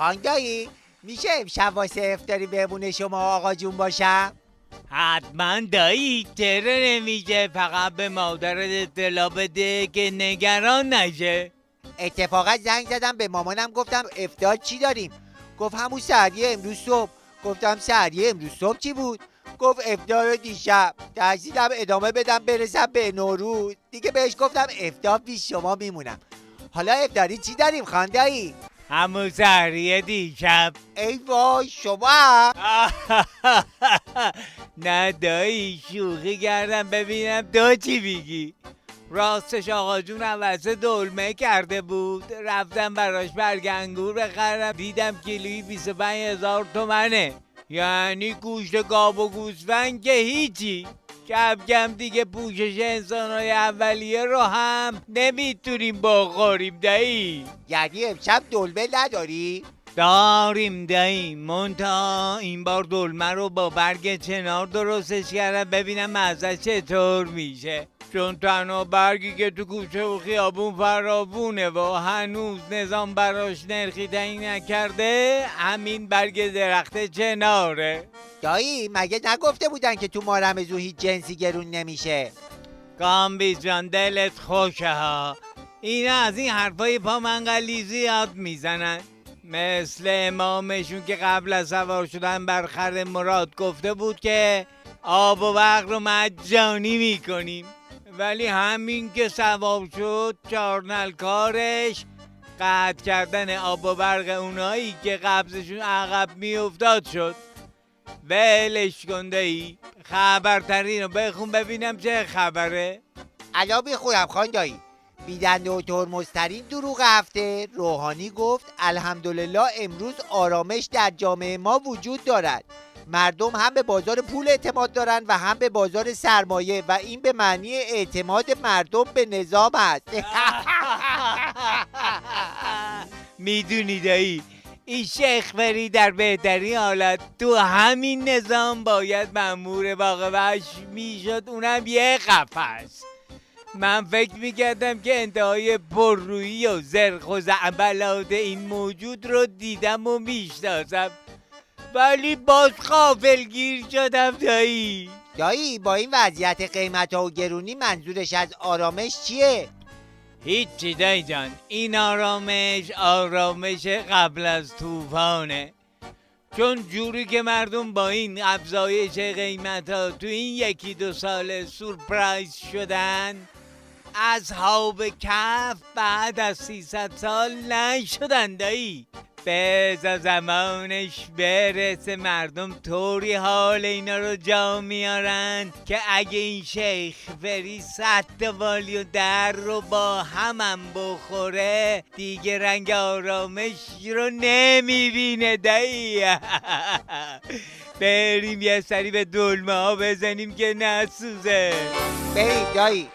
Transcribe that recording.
خان دایی میشه امشب واسه افطاری بهمون شما آقا جون باشم؟ حتما دایی، چرا نمیشه؟ فقط به مادرت اطلاع بده که نگران نشه. اتفاقا زنگ زدم به مامانم گفتم افطار چی داریم؟ گفت همون سحریه امروز صبح. گفتم سحریه امروز صبح چی بود؟ گفت افطار دیشب. ترسیدم ادامه بدم برسم به نوروز، دیگه بهش گفتم افطار پیش شما میمونم. حالا افطاری چی داریم خان دایی؟ همون سحریه دیشب. ای وای شما هم؟ نه دایی، شوخی کردم ببینم تو چی میگی. راستش آقا جون واسه دلمه کرده بود، رفتم براش برگ انگور بخرم، دیدم کیلویی 25,000 تومنه. یعنی گوشت گاو و گوسفند که هیچی. کم کم دیگه پوشش انسانهای اولیه رو هم نمیتونیم بخوریم دایی. یعنی امشب دلمه نداری؟ داریم دایی، منتها این بار دلمه رو با برگ چنار درستش کردم، ببینم مزه چطور میشه. چون تنها برگی که تو کوچه و خیابون فراوونه و هنوز نظام براش نرخی تعیین نکرده، همین برگ درخت چناره. دایی مگه نگفته بودن که تو مارمزو هیچ جنسی گرون نمیشه؟ کامبیز جان دلت خوشه ها، اینا از این حرفای پامنقلیزی یاد میزنن. مثل امامشون که قبل از سوار شدن بر خر مراد گفته بود که آب و برق رو مجانی میکنیم، ولی همین که سوار شد چارنل کارش قطع کردن آب و برق اونایی که قبضشون عقب میافتاد شد. ولش کن دایی، خبرترین رو بخون ببینم چه خبره. الان میخورم خان دایی. بیدنده و ترمزترین دروغ هفته، روحانی گفت الحمدلله امروز آرامش در جامعه ما وجود دارد. مردم هم به بازار پول اعتماد دارند و هم به بازار سرمایه و این به معنی اعتماد مردم به نظام است. میدونی دایی، این شیخ وری در بهترین حالت تو همین نظام باید مأمور باغ وحش میشد، اونم یه قفس. من فکر میکردم که انتهای پررویی و زرق و زعبلات این موجود رو دیدم و میشناسم، ولی باز غافلگیر شدم دایی. دایی با این وضعیت قیمت ها و گرونی منظورش از آرامش چیه؟ هیچی دایی جان، این آرامش قبل از طوفانه. چون جوری که مردم با این افزایش قیمت ها تو این 1-2 سال سورپرایز شدن، اصحاب کهف بعد از 300 سال نشدن دایی. بذار زمانش برسه مردم طوری حال اینا رو جا میارن که اگه این شیخ فری 100 تا والی و در رو با همم بخوره دیگه رنگ آرامش رو نمیبینه دایی. بریم یه سری به دلمه ها بزنیم که نسوزه. بریم دایی.